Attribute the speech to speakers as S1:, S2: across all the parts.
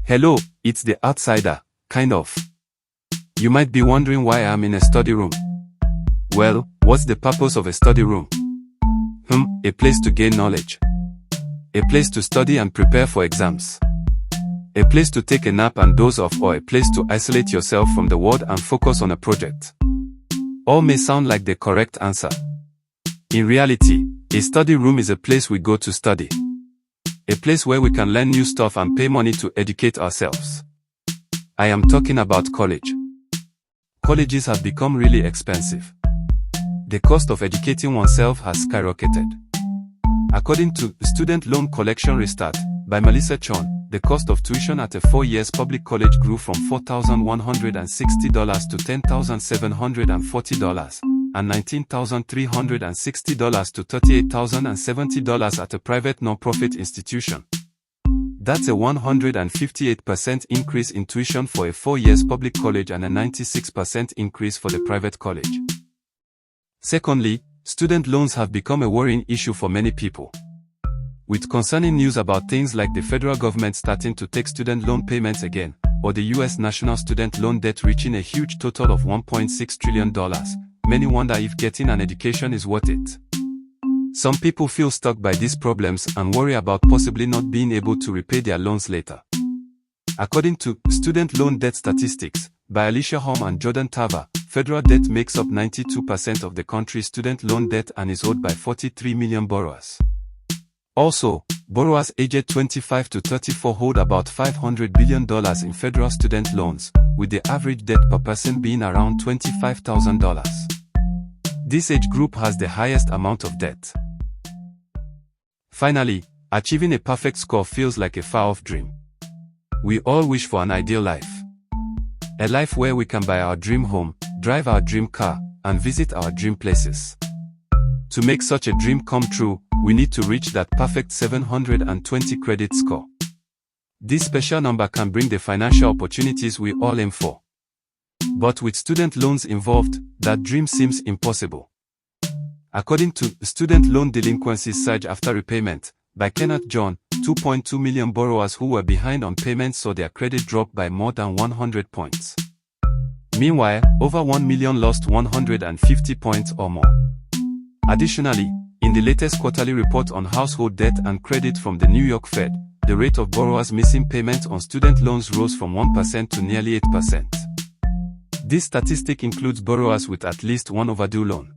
S1: Hello, it's the outsider, kind of. You might be wondering why I'm in a study room. Well, what's the purpose of a study room? A place to gain knowledge. A place to study and prepare for exams. A place to take a nap and doze off, or a place to isolate yourself from the world and focus on a project. All may sound like the correct answer. In reality, a study room is a place we go to study. A place where we can learn new stuff and pay money to educate ourselves. I am talking about college. Colleges have become really expensive. The cost of educating oneself has skyrocketed. According to Student Loan Collection Restart by Melissa Chon, the cost of tuition at a 4-year public college grew from $4,160 to $10,740 and $19,360 to $38,070 at a private non-profit institution. That's a 158% increase in tuition for a 4-year public college and a 96% increase for the private college. Secondly, student loans have become a worrying issue for many people. With concerning news about things like the federal government starting to take student loan payments again, or the U.S. national student loan debt reaching a huge total of $1.6 trillion, many wonder if getting an education is worth it. Some people feel stuck by these problems and worry about possibly not being able to repay their loans later. According to Student Loan Debt Statistics by Alicia Holm and Jordan Tava, federal debt makes up 92% of the country's student loan debt and is owed by 43 million borrowers. Also, borrowers aged 25 to 34 hold about $500 billion in federal student loans, with the average debt per person being around $25,000. This age group has the highest amount of debt. Finally, achieving a perfect score feels like a far-off dream. We all wish for an ideal life. A life where we can buy our dream home, drive our dream car, and visit our dream places. To make such a dream come true, we need to reach that perfect 720 credit score. This special number can bring the financial opportunities we all aim for. But with student loans involved, that dream seems impossible. According to Student Loan Delinquencies Surge After Repayment by Kenneth John, 2.2 million borrowers who were behind on payments saw their credit drop by more than 100 points. Meanwhile, over 1 million lost 150 points or more. Additionally, in the latest quarterly report on household debt and credit from the New York Fed, the rate of borrowers missing payments on student loans rose from 1% to nearly 8%. This statistic includes borrowers with at least one overdue loan.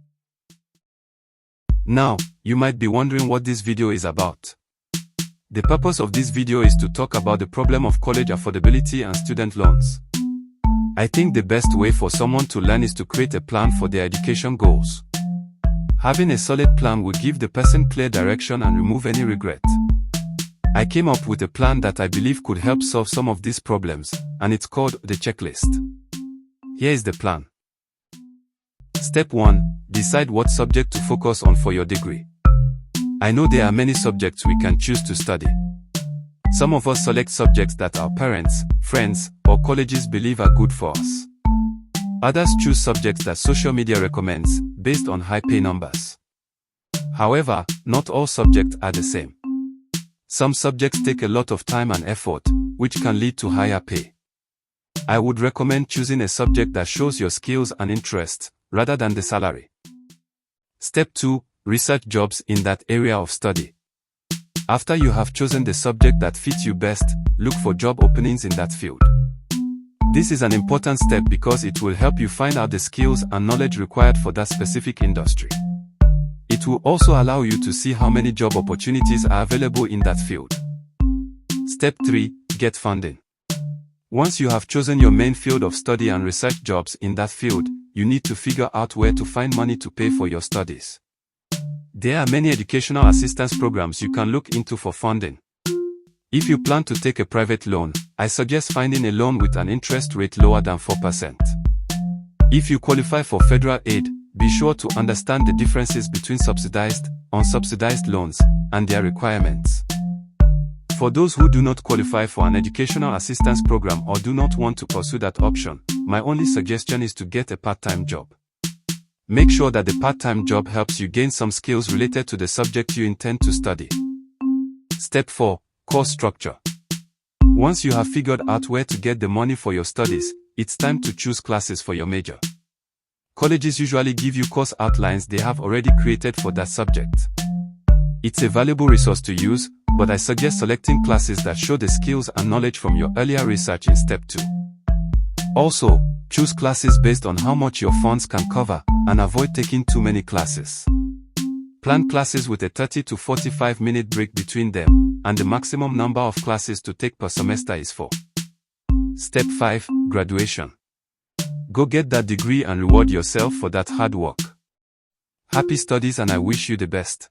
S1: Now, you might be wondering what this video is about. The purpose of this video is to talk about the problem of college affordability and student loans. I think the best way for someone to learn is to create a plan for their education goals. Having a solid plan will give the person clear direction and remove any regret. I came up with a plan that I believe could help solve some of these problems, and it's called the checklist. Here is the plan. Step 1. Decide what subject to focus on for your degree. I know there are many subjects we can choose to study. Some of us select subjects that our parents, friends, or colleges believe are good for us. Others choose subjects that social media recommends, based on high pay numbers. However, not all subjects are the same. Some subjects take a lot of time and effort, which can lead to higher pay. I would recommend choosing a subject that shows your skills and interests, rather than the salary. Step 2. Research jobs in that area of study. After you have chosen the subject that fits you best, look for job openings in that field. This is an important step because it will help you find out the skills and knowledge required for that specific industry. It will also allow you to see how many job opportunities are available in that field. Step 3. Get funding. Once you have chosen your main field of study and research jobs in that field, you need to figure out where to find money to pay for your studies. There are many educational assistance programs you can look into for funding. If you plan to take a private loan, I suggest finding a loan with an interest rate lower than 4%. If you qualify for federal aid, be sure to understand the differences between subsidized, unsubsidized loans, and their requirements. For those who do not qualify for an educational assistance program or do not want to pursue that option, my only suggestion is to get a part-time job. Make sure that the part-time job helps you gain some skills related to the subject you intend to study. Step 4. Course structure. Once you have figured out where to get the money for your studies, it's time to choose classes for your major. Colleges usually give you course outlines they have already created for that subject. It's a valuable resource to use, but I suggest selecting classes that show the skills and knowledge from your earlier research in step 2. Also, choose classes based on how much your funds can cover, and avoid taking too many classes. Plan classes with a 30 to 45-minute break between them, and the maximum number of classes to take per semester is 4. Step 5. Graduation. Go get that degree and reward yourself for that hard work. Happy studies, and I wish you the best.